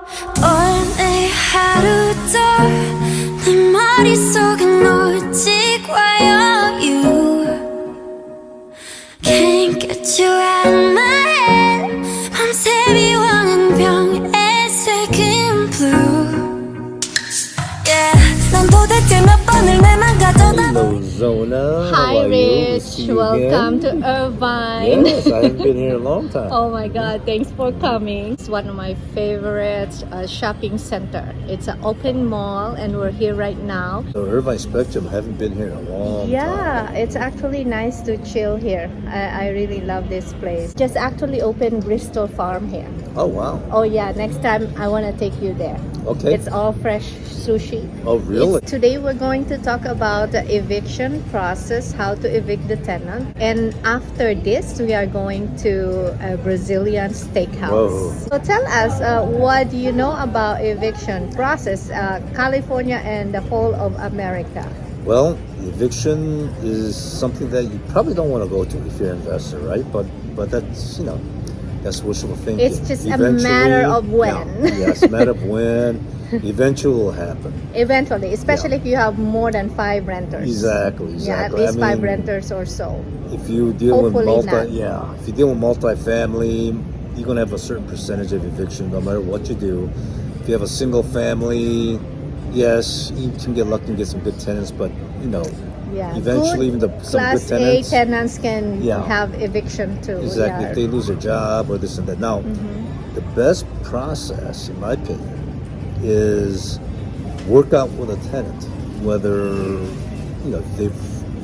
오늘 하루도 내 머릿속은 오직 와요 You Can't get you out of my head 밤새 비워낸 병에 새긴 blue Yeah 난 도대체 몇 번을 내 맘 가져다 Hello, Zonna. Hi, How are you? Rich. See you Welcome again. to Irvine. Yes, I haven't been here in a long time. Oh my God, thanks for coming. It's one of my favorite shopping center. It's an open mall and we're here right now. So Irvine Spectrum, haven't been here in a long Yeah, time. it's actually nice to chill here. I really love this place. Just actually opened Bristol Farm here. Oh, wow. Oh yeah, next time I want to take you there. Okay. It's all fresh sushi. Oh, really? Today we're going to talk about the eviction process, how to evict the tenant. And after this, we are going to a Brazilian steakhouse. Whoa. So tell us, what do you know about eviction process, California and the whole of America? Well, eviction is something that you probably don't want to go to if you're an investor, right? But that's, that's wishful thinking. It's just a matter of when. Yeah, it's a matter of when. Eventually will happen. Eventually, especially if you have more than 5 renters. Exactly. Yeah, at least 5 renters or so. If you deal Hopefully with not. if you deal with multi-family, you're gonna have a certain percentage of eviction no matter what you do. If you have a single family, yes, you can get lucky and get some good tenants, but Yeah, eventually even some good Class tenants. A tenants can Yeah. have eviction too. Exactly. Yeah. If they lose their job or this and that. Now, the best process, in my opinion, is work out with a tenant, whether if they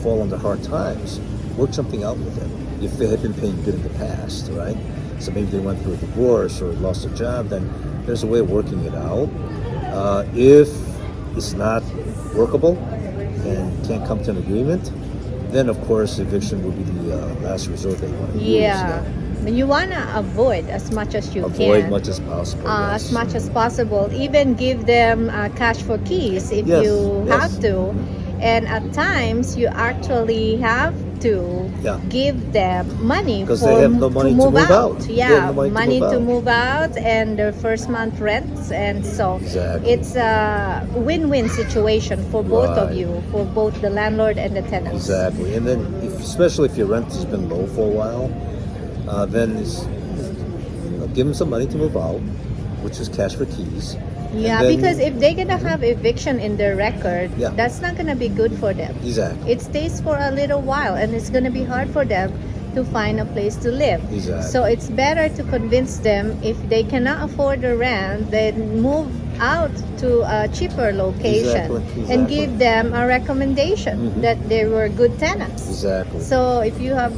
fall under hard times, work something out with them. If they had been paying good in the past, right? So maybe they went through a divorce or lost their job, then there's a way of working it out. If it's not workable and can't come to an agreement, then of course eviction would be the last resort that you want to use. Yeah. You want to avoid as much as you Avoid can. much as possible. Yes. As much as possible. Even give them cash for keys if Yes, you yes. have to. And at times, you actually have to Yeah. give them money Because for they have no money to move out. They have Yeah, no money to money move to out. move out and their first month rents. And so Exactly. it's a win-win situation for both of Right. you, for both the landlord and the tenants. Exactly. And then, especially if your rent has been low for a while, then give them some money to move out, which is cash for keys. Yeah, And then- because if they're gonna have eviction in their record, Yeah. that's not gonna be good for them. Exactly. It stays for a little while, and it's gonna be hard for them to find a place to live. Exactly. So it's better to convince them if they cannot afford the rent, then move out to a cheaper location Exactly, and exactly. give them a recommendation that they were good tenants. Exactly. So if you have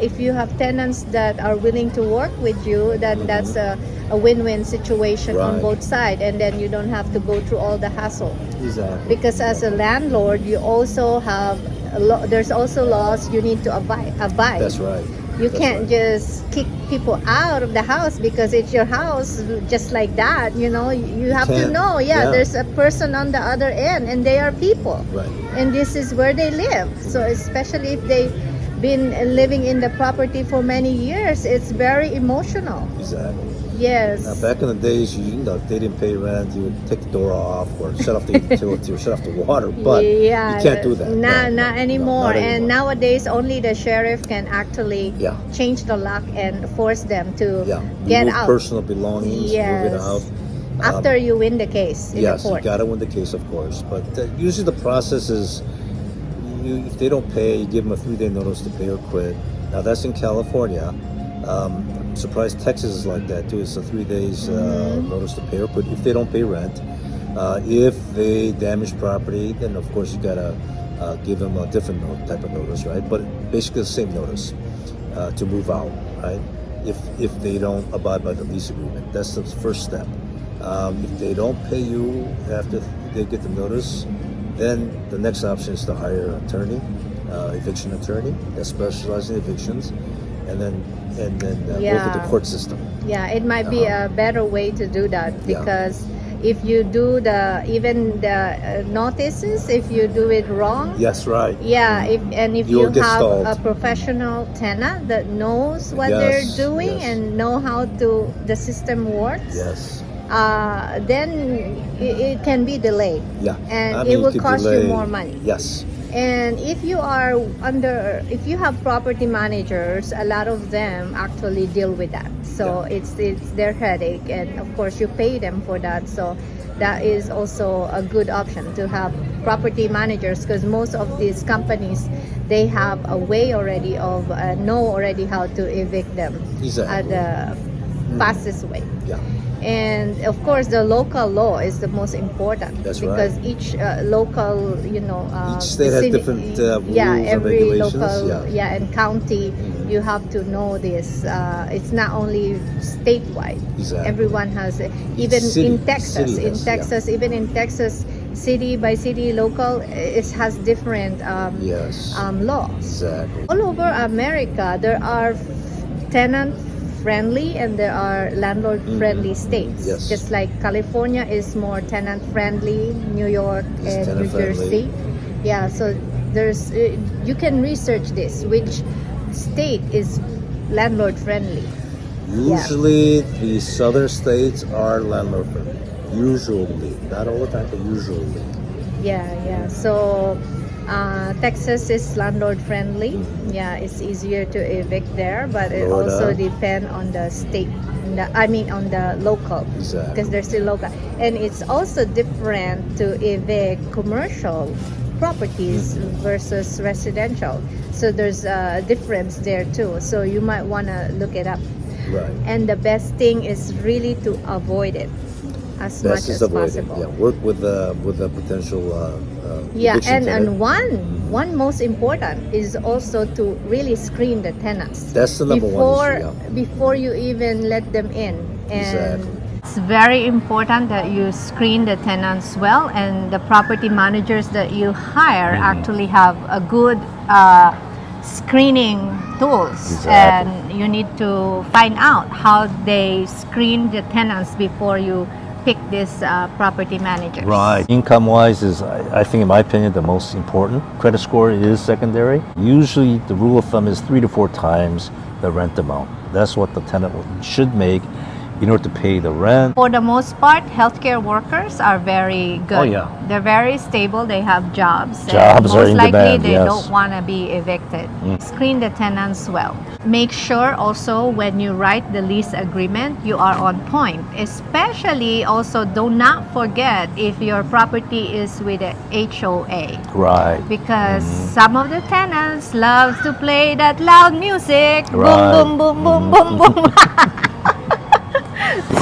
if you have tenants that are willing to work with you, then that's a win-win situation on Right. both sides, and then you don't have to go through all the hassle. Exactly. Because as a landlord, you also have there's also laws you need to abide. That's right. You That's can't right. just kick people out of the house because it's your house just like that. You have to can't. know. Yeah. There's a person on the other end, and they are people. Right. And this is where they live. So especially if they've been living in the property for many years, it's very emotional. Exactly. Yes. Now, back in the days, if they didn't pay rent, you would take the door off or shut off the utility or shut off the water. But yeah, you can't do that. Not No, anymore. not And anymore. nowadays, only the sheriff can actually Yeah. change the lock and force them to Yeah. get Remove out. personal belongings. Move it Yes. out. After you win the case in Yes, the you court. got to win the case, of course. But usually the process is, if they don't pay, you give them a 3-day notice to pay or quit. Now that's in California. I'm surprised Texas is like that too. It's a 3 days notice to pay or quit if they don't pay rent. If they damage property, then of course you gotta give them a different type of notice, right? But basically the same notice to move out, right? If they don't abide by the lease agreement, that's the first step. If they don't pay you after they get the notice, then the next option is to hire an attorney, eviction attorney that specializes in evictions, and then work with the court system. Yeah, it might be a better way to do that Yeah. because if you do even the notices, if you do it wrong, Yes, right. yeah, if You'll you get have stalled. a professional tenant that knows what Yes, they're doing yes. and know how the system works, Yes. then it can be delayed. Yeah. And I it mean, will could cost you delay- more money. Yes. And if you have property managers, a lot of them actually deal with that. So it's their headache, and of course you pay them for that. So that is also a good option to have property managers, because most of these companies, they have a way already of know already how to evict them Exactly. at the fastest way. Yeah. And of course, the local law is the most important. That's because right. each local, Each state has different rules and every regulations. local, Yeah. and county, you have to know this. It's not only statewide. Exactly. Everyone has, even city- in Texas. city has, yeah. Even in Texas, city by city, local, it has different Yes. laws. Exactly. All over America, there are tenant friendly and there are landlord friendly states. Yes. Just like California is more tenant friendly, New York It's and New tenant friendly. Jersey. Yeah, so there's you can research this, which state is landlord friendly. Usually, the southern states are landlord friendly. Usually, not all the time, but usually. Yeah. So Texas is landlord friendly. Yeah, it's easier to evict there, but it Florida. also depends on the state. On the local, Exactly. because they're still local, and it's also different to evict commercial properties versus residential. So there's a difference there too. So you might want to look it up. Right. And the best thing is really to avoid it as much Best as is avoided. possible. Yeah. Work with the potential. Yeah, eviction tenant. and one most important is also to really screen the tenants. That's the number one issue, yeah. Before you even let them in. And Exactly. it's very important that you screen the tenants well, and the property managers that you hire actually have a good screening tools. Exactly. And you need to find out how they screen the tenants before you pick this property manager. Right. Income wise is, I think, in my opinion, the most important. Credit score is secondary. Usually, the rule of thumb is 3 to 4 times the rent amount. That's what the tenant should make in order to pay the rent. For the most part, healthcare workers are very good. Oh, yeah. They're very stable. They have jobs. Jobs and are most in likely demand, they yes. don't want to be evicted. Screen the tenants well. Make sure also when you write the lease agreement, you are on point. Especially also, do not forget if your property is with a HOA. Right. Because some of the tenants love to play that loud music. Right. Boom, boom, boom, boom, boom, boom.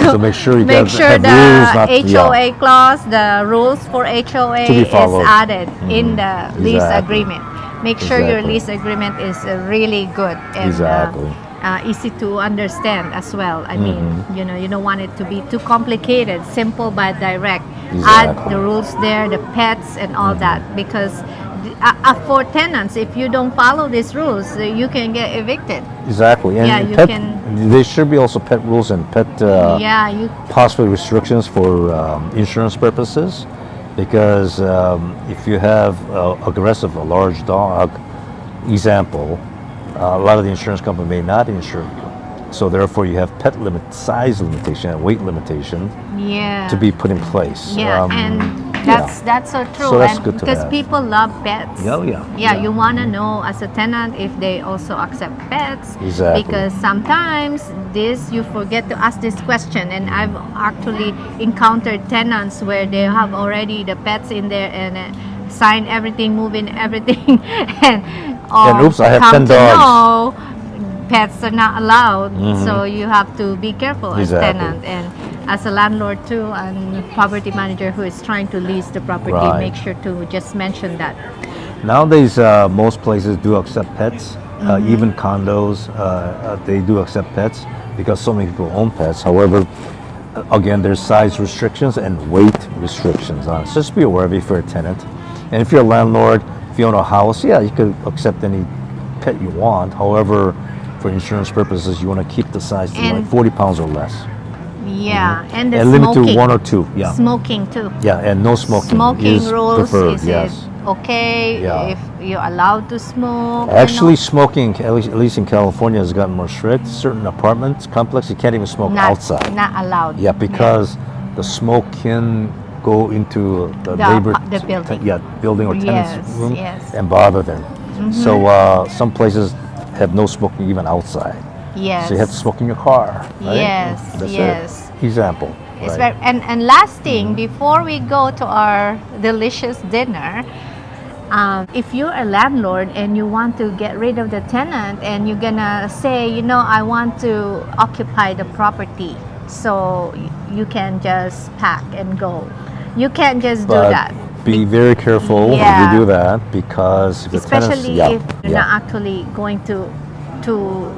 So make sure you Make guys sure have the rules, not HOA clause, the rules for HOA To be is followed. added in the lease Exactly. agreement. Make sure your Exactly. lease agreement is really good and Exactly. easy to understand as well. I mean, you don't want it to be too complicated. Simple but direct. Add Exactly. the rules there, the pets and all that, because for tenants, if you don't follow these rules, you can get evicted. Exactly. And Yeah, you pet, can- there should be also pet rules and pet Yeah, you possible restrictions for insurance purposes, because if you have aggressive, a large dog, example, a lot of the insurance company may not insure you. So therefore, you have pet size limitation and weight limitation yeah. to be put in place. Yeah, and that's so true. So that's and good to because have. people love pets. Oh, yeah. Yeah, Yeah. you want to know as a tenant if they also accept pets. Exactly. Because sometimes you forget to ask this question, and I've actually encountered tenants where they have already the pets in there and sign everything, move in everything, and oops, I have come 10 to dogs. know pets are not allowed. So you have to be careful as Exactly. tenant and as a landlord too, and property manager who is trying to lease the property. Right. Make sure to just mention that. Nowadays, most places do accept pets. Even condos, they do accept pets because so many people own pets. However, again, there's size restrictions and weight restrictions on it. So just be aware of it if you're a tenant. And if you're a landlord, if you own a house, yeah, you could accept any pet you want. However, for insurance purposes, you want to keep the size to And- like 40 pounds or less. Yeah, and the And limit smoking. to 1 or 2. Yeah. Smoking too. Yeah, and no smoking. Smoking is rules, preferred, is yes. it okay Yeah. if you're allowed to smoke? Actually, smoking, at least in California, has gotten more strict. Certain apartments, complex, you can't even smoke not, outside. Not allowed. Yeah, because the smoke can go into the neighbor, the building. building or tenant's Yes, room yes. and bother them. So some places have no smoking even outside. Yes. So you have to smoke in your car. Right? Yes, That's yes. it. Example. It's right? very, and last thing, before we go to our delicious dinner, if you're a landlord and you want to get rid of the tenant and you're gonna say, I want to occupy the property, so you can just pack and go. You can't just do But that. be very careful when you do that, because if the tenants, Especially if you're not actually going to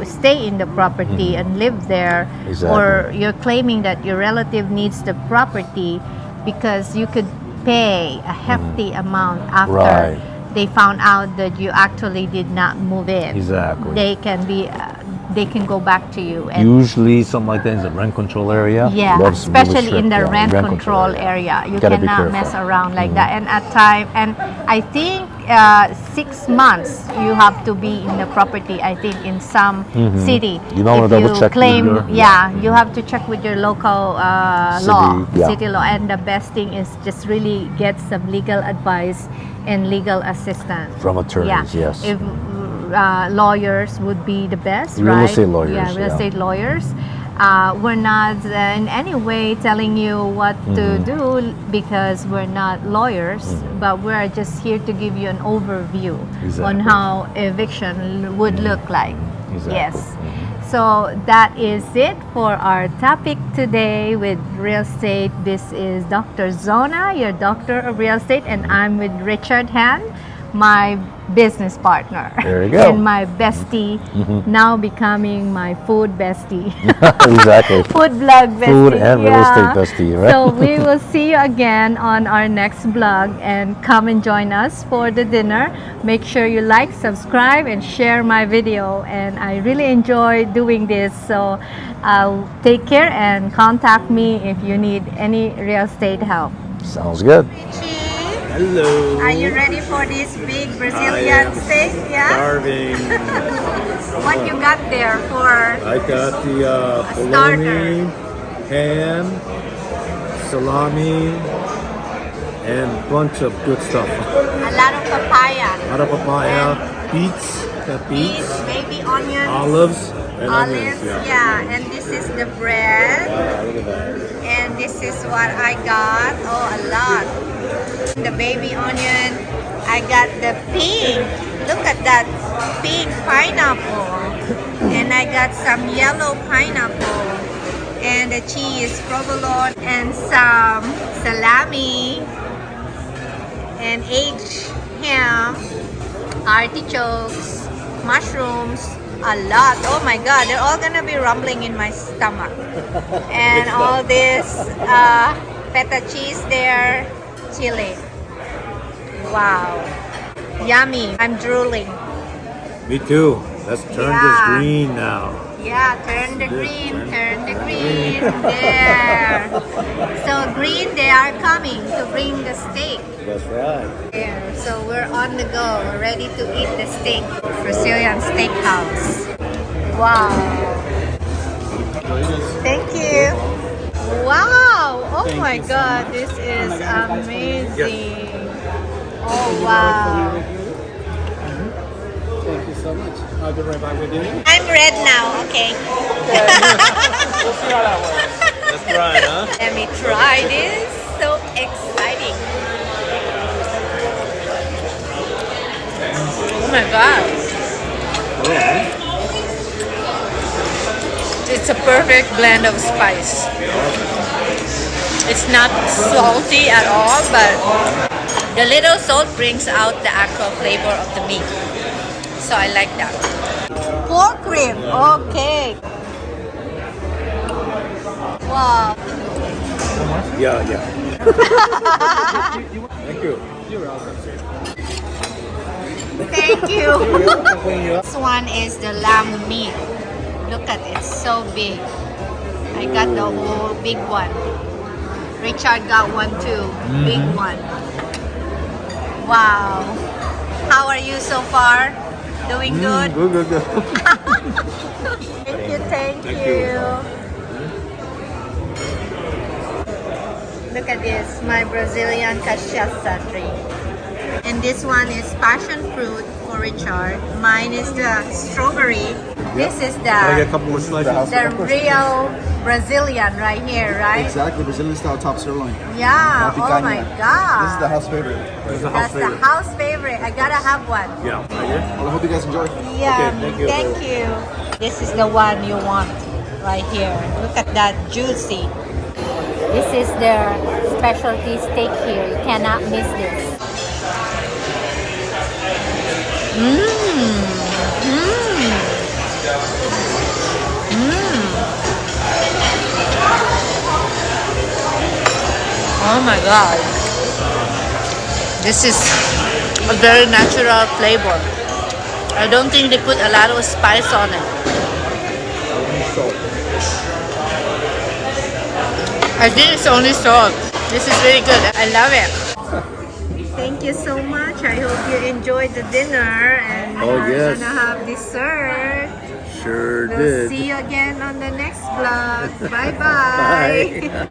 stay in the property and live there, Exactly. or you're claiming that your relative needs the property because you could pay a hefty amount after Right. they found out that you actually did not move in. Exactly. They can go back to you. And Usually something like that is a rent control area. yeah, Loves especially really in the strict, rent control area. You Gotta be cannot careful. mess around like that. And at time, and I think 6 months you have to be in the property. I think in some city. You don't If wanna double check with claim, your- you have to check with your local city law. And the best thing is just really get some legal advice and legal assistance From attorneys, yes. If lawyers would be the best, Real right? estate lawyers, Yeah, real yeah. estate lawyers. We're not in any way telling you what to do because we're not lawyers, but we're just here to give you an overview on Exactly. how eviction would look like. Exactly. Yes. So that is it for our topic today with real estate. This is Dr. Zonna, your doctor of real estate, and I'm with Richard Han, my business partner. There you go. And my bestie, now becoming my food bestie. Exactly. Food blog bestie. Food and real estate bestie, right? So we will see you again on our next vlog, and come and join us for the dinner. Make sure you like, subscribe, and share my video. And I really enjoy doing this. So take care and contact me if you need any real estate help. Sounds good. Hello. Are you ready for this big I Brazilian am steak? Yeah? starving. What you got there for? I got the starter. bologna, ham, salami, and a bunch of good stuff. A lot of papaya. A lot of papaya, beets, got Beets, beets, baby onions. olives, and Olives, onions. yeah. And this is the bread. Wow, look at that. And this is what I got. Oh, a lot. The baby onion. I got the pink. Look at that pink pineapple. And I got some yellow pineapple. And the cheese, provolone, and some salami. And aged ham, artichokes, mushrooms, a lot. Oh my god, they're all gonna be rumbling in my stomach. And all this feta cheese there, chili. Wow, yummy. I'm drooling. Me too. Let's turn this Yeah. green now. Yeah, turn the green, turn the green. There. So green, they are coming to bring the steak. That's right. There. So we're on the go. We're ready to eat the steak. Brazilian steakhouse. Wow. Thank you. Wow. Oh my god, this is amazing. Oh wow. Thank you so much. I'll be right back with you. I'm red now, okay. We'll see how that works. Let's try it, huh? Let me try this. So exciting. Oh my god. It's a perfect blend of spice. It's not salty at all, but the little salt brings out the actual flavor of the meat. So I like that. Pork rib, okay. Wow. Yeah. Thank you. Thank you. This one is the lamb meat. Look at it, so big. I got the whole big one. Richard got one too, big one. Wow. How are you so far? Doing good? Good. Thank you, thank Thank you. you. Look at this, my Brazilian cachaça drink. And this one is passion fruit for Richard. Mine is the strawberry. This is Can I get a the couple more slices? real Brazilian right here, right? Exactly, Brazilian style top sirloin. Yeah. Oh Picanha. my god. This is the house favorite. That's the house favorite. I gotta have one. Yeah. Right here? Well, I hope you guys enjoy. Yeah. thank you. Thank you. This is the one you want right here. Look at that, juicy. This is their specialty steak here. You cannot miss this. Oh my god. This is a very natural flavor. I don't think they put a lot of spice on it. I think it's only salt. This is really good. I love it. Thank you so much. I hope you enjoyed the dinner and we're yes. gonna have dessert. Sure We'll see you again on the next vlog. Bye-bye.